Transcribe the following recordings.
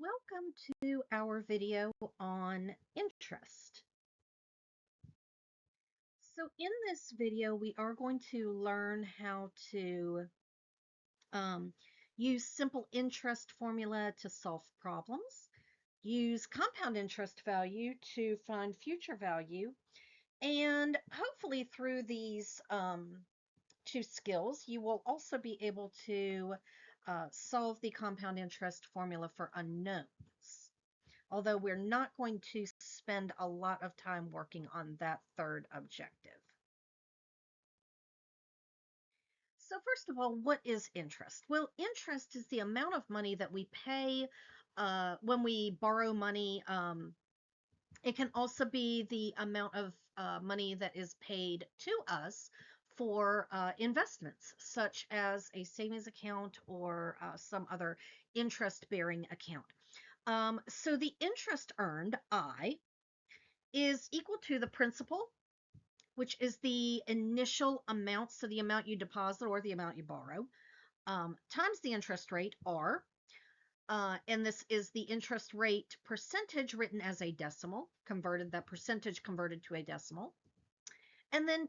welcome to our video on interest. So in this video, we are going to learn how to um, use simple interest formula to solve problems, use compound interest value to find future value, and hopefully through these two skills, you will also be able to solve the compound interest formula for unknowns. Although we're not going to spend a lot of time working on that third objective. So first of all, what is interest? Well, interest is the amount of money that we pay when we borrow money. It can also be the amount of money that is paid to us for investments, such as a savings account or some other interest-bearing account. So the interest earned, I, is equal to the principal, which is the initial amount, so the amount you deposit or the amount you borrow, times the interest rate, R, and this is the interest rate percentage written as a decimal, that percentage converted to a decimal, and then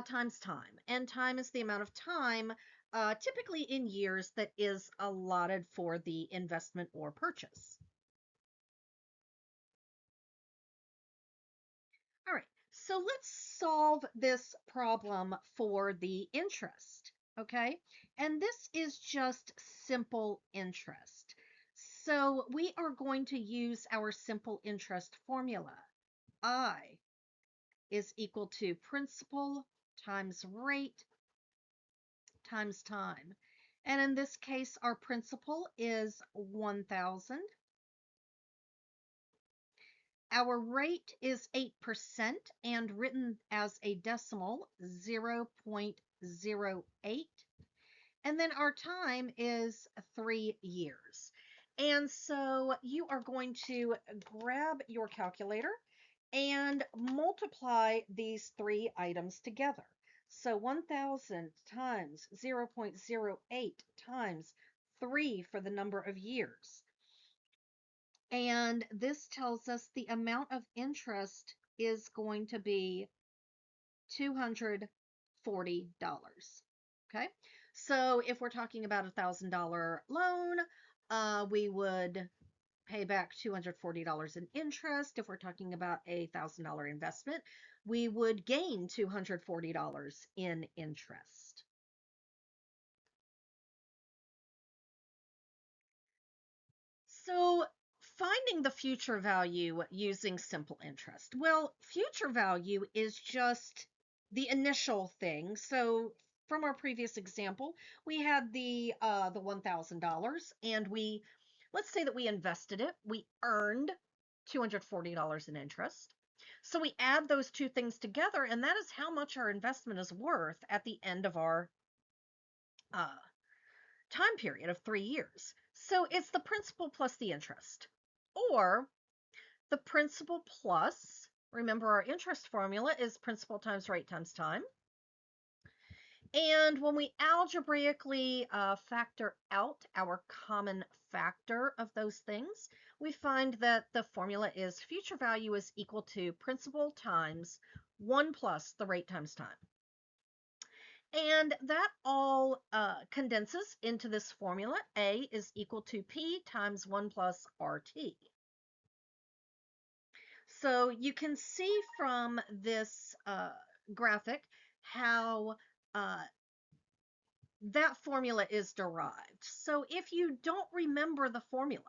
times time. And time is the amount of time, typically in years, that is allotted for the investment or purchase. All right, so let's solve this problem for the interest, okay? And this is just simple interest. So we are going to use our simple interest formula. I is equal to principal times rate times time. And in this case, our principal is 1,000. Our rate is 8% and written as a decimal 0.08. And then our time is 3 years. And so you are going to grab your calculator and multiply these three items together. So 1,000 times 0.08 times 3 for the number of years. And this tells us the amount of interest is going to be $240. Okay, so if we're talking about a $1,000 loan, we would pay back $240 in interest. If we're talking about a $1,000 investment, we would gain $240 in interest. So finding the future value using simple interest. Well, future value is just the initial thing. So from our previous example, we had the $1,000, and let's say that we invested it. We earned $240 in interest. So we add those two things together, and that is how much our investment is worth at the end of our time period of 3 years. So it's the principal plus the interest, or the principal plus, remember our interest formula is principal times rate times time. And when we algebraically factor out our common factor of those things, we find that the formula is future value is equal to principal times 1 plus the rate times time. And that all condenses into this formula. A is equal to P times 1 plus RT. So you can see from this graphic how that formula is derived. So if you don't remember the formula,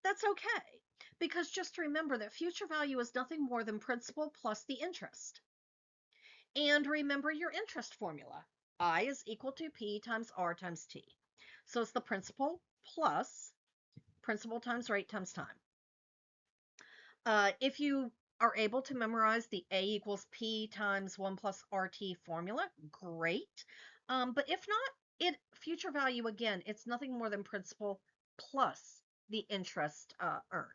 that's okay, because just remember that future value is nothing more than principal plus the interest. And remember your interest formula. I is equal to P times R times T. So it's the principal plus principal times rate times time. If you are able to memorize the A equals P times 1 plus RT formula, great. But if not, future value, again, it's nothing more than principal plus the interest earned.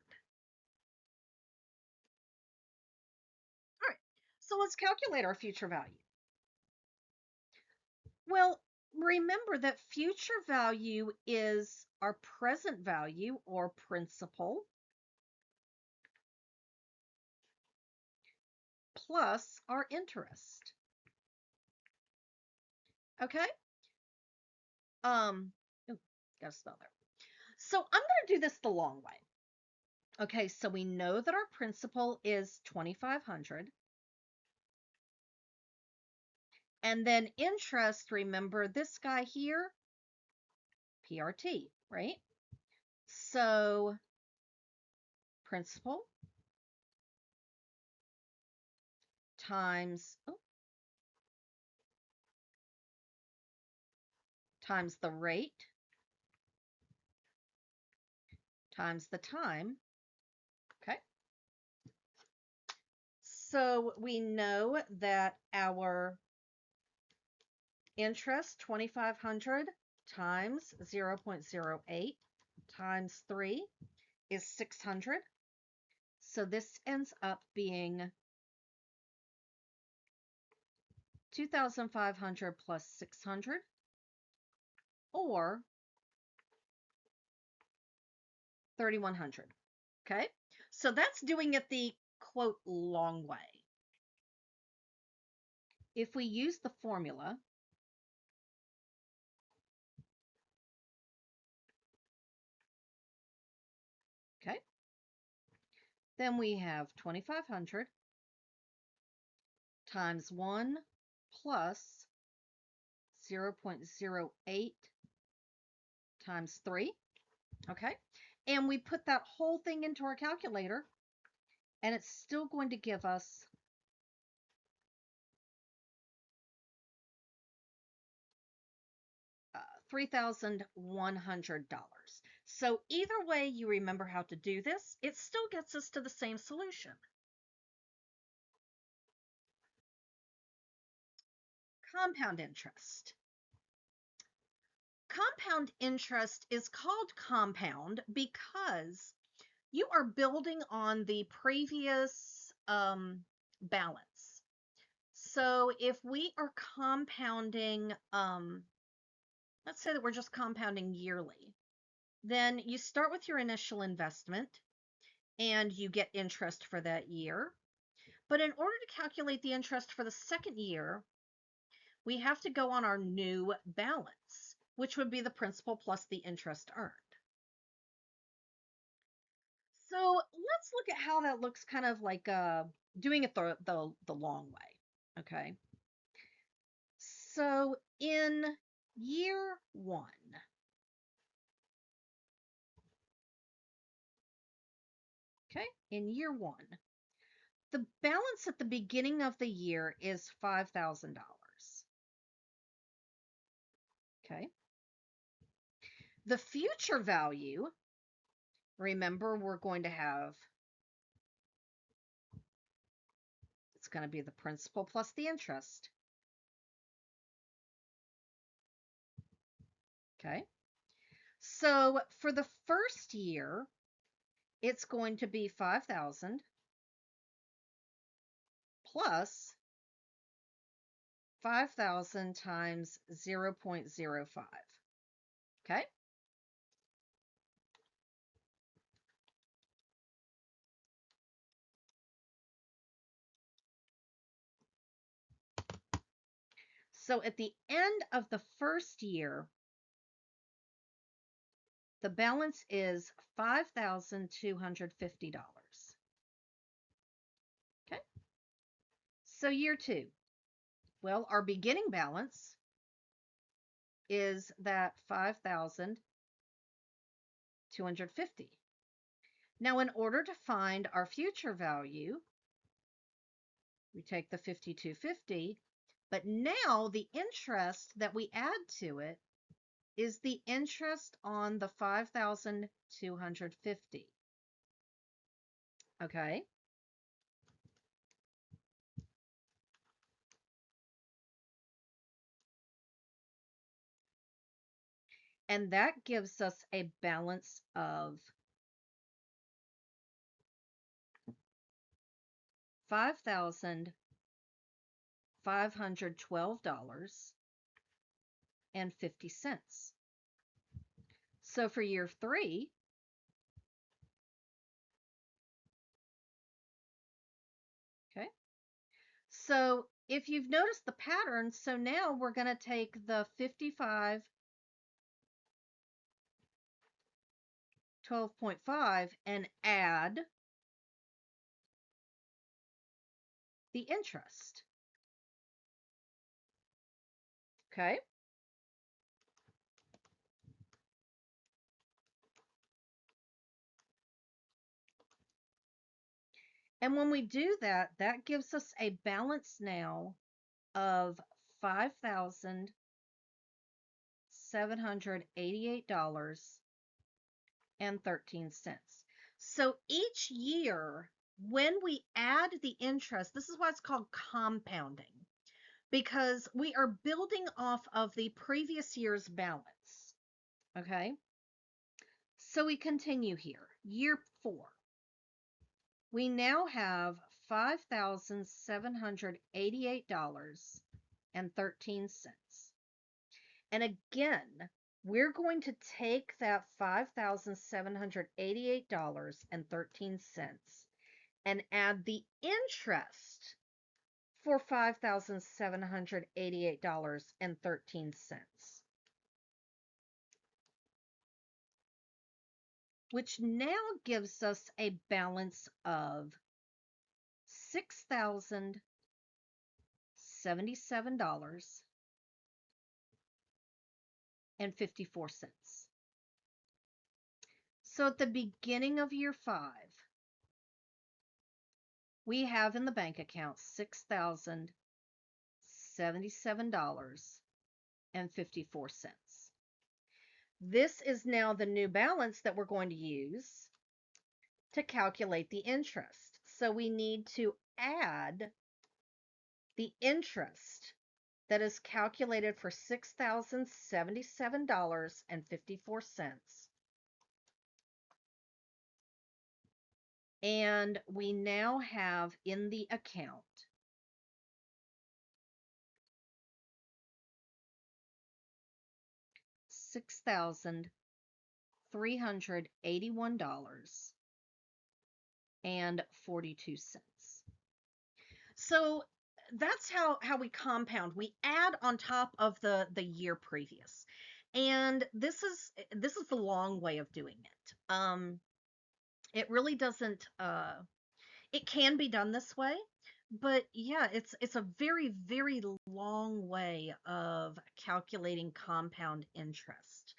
All right, so let's calculate our future value. Well, remember that future value is our present value or principal plus our interest. Okay? Ooh, gotta spell there. So I'm going to do this the long way. Okay, so we know that our principal is 2,500. And then interest, remember this guy here, PRT, right? So principal times times the rate times the time. Okay. So we know that our interest, 2,500 times 0.08 times 3 is 600. So this ends up being 2,500 plus 600, or 3,100. Okay, so that's doing it the quote long way. If we use the formula, okay, then we have 2,500 times 1 plus 0.08 times 3, okay? And we put that whole thing into our calculator, and it's still going to give us $3,100. So either way you remember how to do this, it still gets us to the same solution. Compound interest. Compound interest is called compound because you are building on the previous balance. So if we are compounding, let's say that we're just compounding yearly, then you start with your initial investment and you get interest for that year. But in order to calculate the interest for the second year, we have to go on our new balance, which would be the principal plus the interest earned. So let's look at how that looks, kind of like doing it the long way. Okay. So in year one, okay, in year one, the balance at the beginning of the year is $5,000. Okay. The future value, remember, we're going to have, it's going to be the principal plus the interest. Okay. So for the first year, it's going to be 5,000 plus 5,000 times 0.05. Okay. So at the end of the first year, the balance is $5,250. Okay. So year two, well, our beginning balance is that 5,250. Now, in order to find our future value, we take the 5,250, but now the interest that we add to it is the interest on the 5,250. Okay. And that gives us a balance of $5,512 and 50 cents. So for year 3, okay, so if you've noticed the pattern, so now we're going to take the 55, 12.5 and add the interest. Okay. And when we do that, that gives us a balance now of $5,788.13. So each year, when we add the interest, this is why it's called compounding, because we are building off of the previous year's balance. Okay. So we continue here. Year 4. We now have $5,788.13. And again, we're going to take that $5,788.13 and add the interest for $5,788.13, which now gives us a balance of $6,077.54. So at the beginning of year 5, we have in the bank account $6,077.54. This is now the new balance that we're going to use to calculate the interest. So we need to add the interest that is calculated for $6,077.54. And we now have in the account $6,381.42. So that's how we compound. We add on top of the year previous. And this is the long way of doing it. It really doesn't it can be done this way, but yeah, it's a very, very long way of calculating compound interest.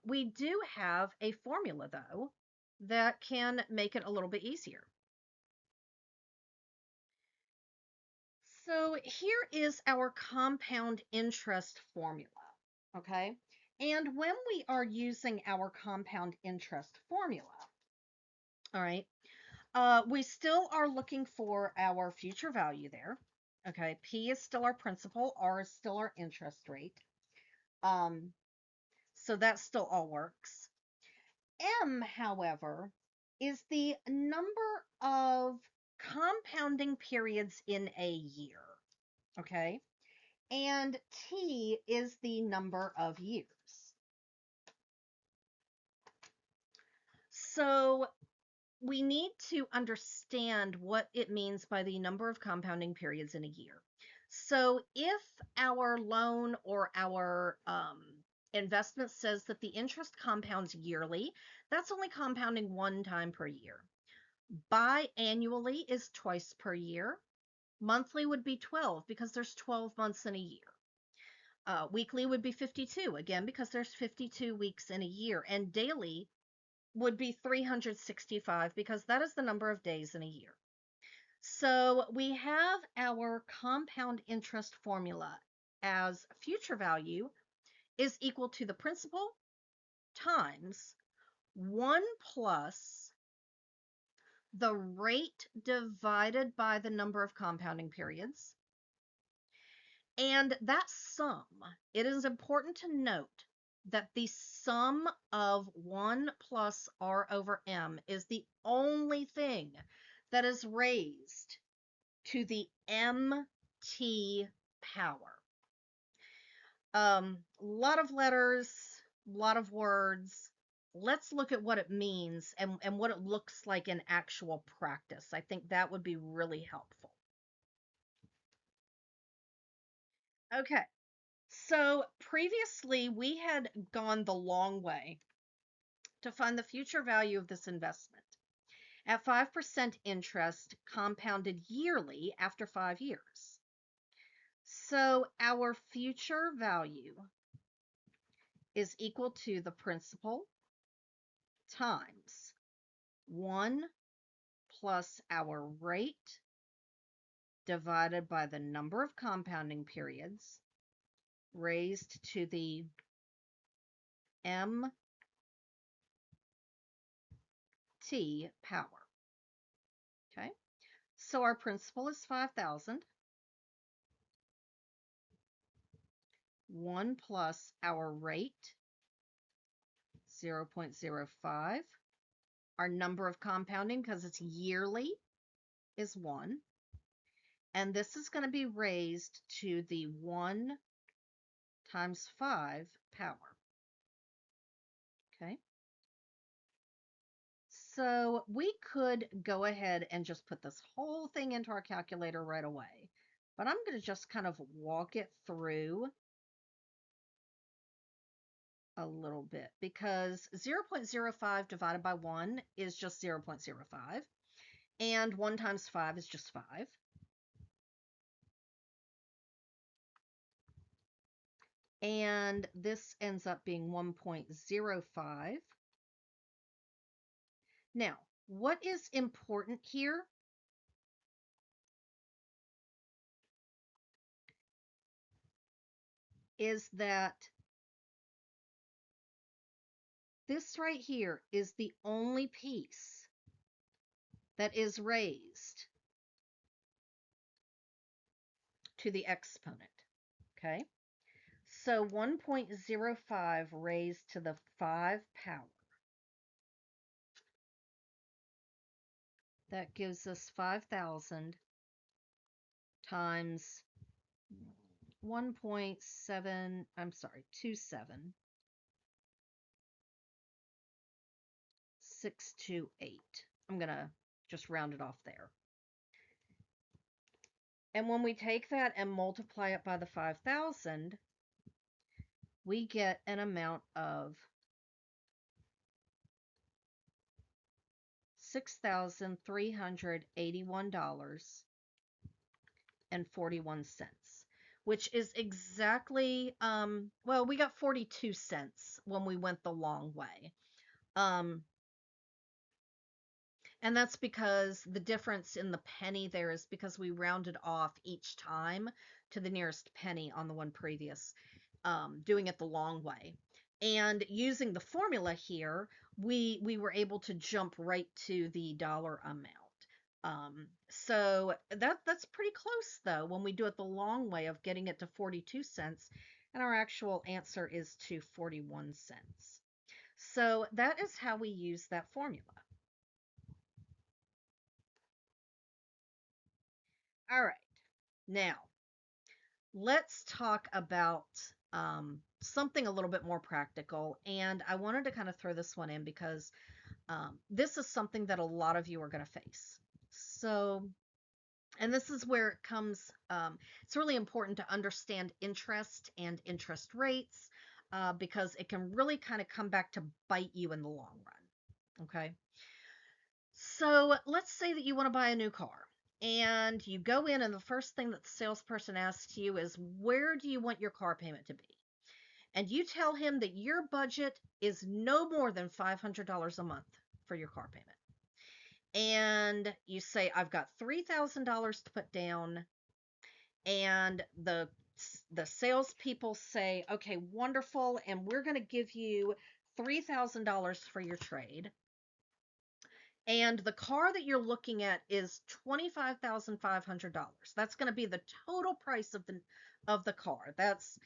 We do have a formula, though, that can make it a little bit easier. So here is our compound interest formula, okay? And when we are using our compound interest formula, all right, we still are looking for our future value there. Okay, P is still our principal, R is still our interest rate. So that still all works. M, however, is the number of compounding periods in a year. Okay, and T is the number of years. So we need to understand what it means by the number of compounding periods in a year. So if our loan or our investment says that the interest compounds yearly, that's only compounding one time per year. Biannually is twice per year. Monthly would be 12 because there's 12 months in a year. Weekly would be 52, again, because there's 52 weeks in a year. And daily would be 365 because that is the number of days in a year. So we have our compound interest formula as future value is equal to the principal times 1 plus the rate divided by the number of compounding periods. And that sum, it is important to note that the sum of 1 plus R over M is the only thing that is raised to the MT power. A lot of letters, a lot of words. Let's look at what it means and what it looks like in actual practice. I think that would be really helpful. Okay, so previously we had gone the long way to find the future value of this investment at 5% interest compounded yearly after 5 years. So our future value is equal to the principal times 1 plus our rate divided by the number of compounding periods raised to the MT power. Okay, so our principal is 5,000. 1 plus our rate, 0.05. Our number of compounding, because it's yearly, is 1. And this is going to be raised to the 1 times 5 power. Okay. So we could go ahead and just put this whole thing into our calculator right away. But I'm going to just kind of walk it through a little bit, because 0.05 divided by 1 is just 0.05, and 1 times 5 is just 5. And this ends up being 1.05. Now, what is important here is that this right here is the only piece that is raised to the exponent, okay? So 1.05 raised to the 5 power. That gives us 5,000 times 1.7, I'm sorry, 27,628. I'm going to just round it off there. And when we take that and multiply it by the 5,000, we get an amount of $6,381.41, which is exactly, well, we got 42 cents when we went the long way. And that's because the difference in the penny there is because we rounded off each time to the nearest penny on the one previous, doing it the long way. And using the formula here, we were able to jump right to the dollar amount. So that's pretty close, though, when we do it the long way of getting it to 42 cents, and our actual answer is to 41 cents. So that is how we use that formula. All right, now let's talk about something a little bit more practical. And I wanted to kind of throw this one in because this is something that a lot of you are going to face. So, and this is where it comes, it's really important to understand interest and interest rates, because it can really kind of come back to bite you in the long run. Okay. So let's say that you want to buy a new car. And you go in, and the first thing that the salesperson asks you is, where do you want your car payment to be? And you tell him that your budget is no more than $500 a month for your car payment. And you say, I've got $3,000 to put down. And the salespeople say, okay, wonderful. And we're going to give you $3,000 for your trade. And the car that you're looking at is $25,500. That's going to be the total price of the car. That's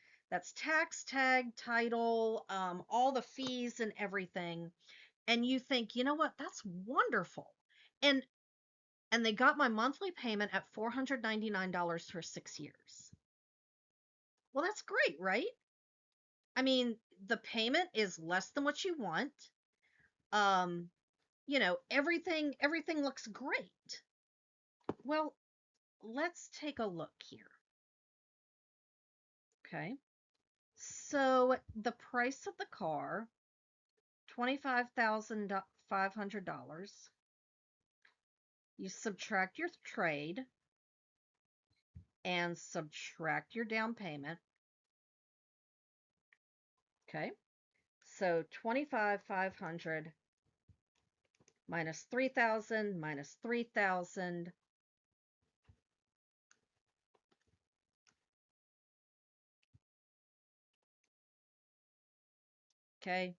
tax, tag, title, all the fees and everything. And you think, you know what? That's wonderful. And they got my monthly payment at $499 for 6 years. Well, that's great, right? I mean, the payment is less than what you want. Um, everything looks great. Well, let's take a look here. Okay. So the price of the car, $25,500. You subtract your trade and subtract your down payment. Okay. So 25,500 minus 3,000 minus 3,000. Okay.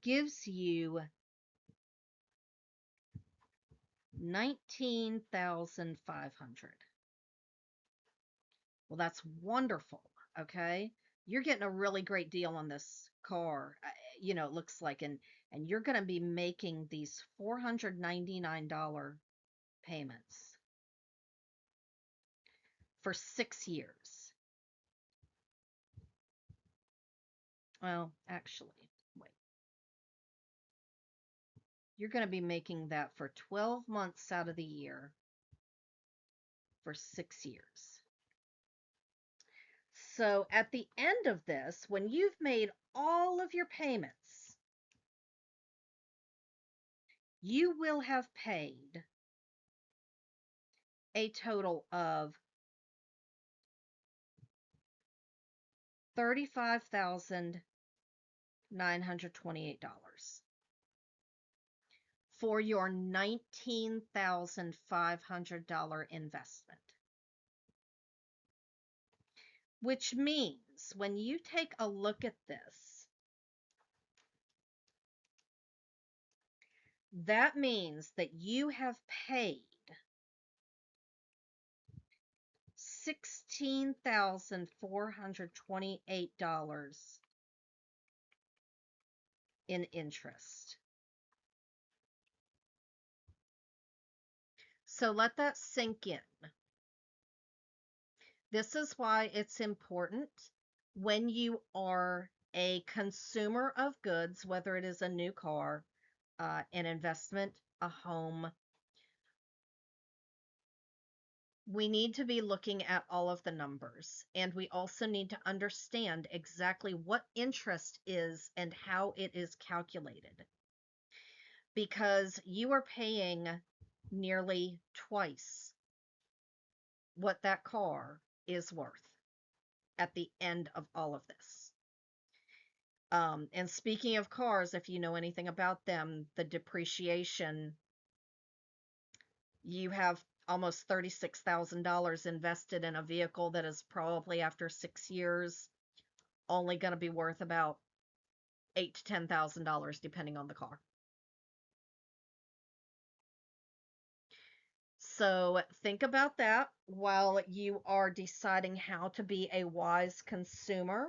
Gives you 19,500. Well, that's wonderful. Okay. You're getting a really great deal on this car. It looks like, and you're going to be making these $499 payments for 6 years. Well, actually, wait. You're going to be making that for 12 months out of the year for 6 years. So at the end of this, when you've made all of your payments, you will have paid a total of $35,928 for your $19,500 investment. Which means when you take a look at this, that means that you have paid $16,428 in interest. So let that sink in. This is why it's important when you are a consumer of goods, whether it is a new car, an investment, a home, we need to be looking at all of the numbers. And we also need to understand exactly what interest is and how it is calculated. Because you are paying nearly twice what that car is worth at the end of all of this. And speaking of cars, if you know anything about them, the depreciation, you have almost $36,000 invested in a vehicle that is probably after 6 years only going to be worth about $8,000 to $10,000 depending on the car. So think about that while you are deciding how to be a wise consumer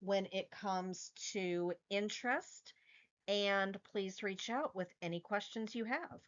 when it comes to interest. And please reach out with any questions you have.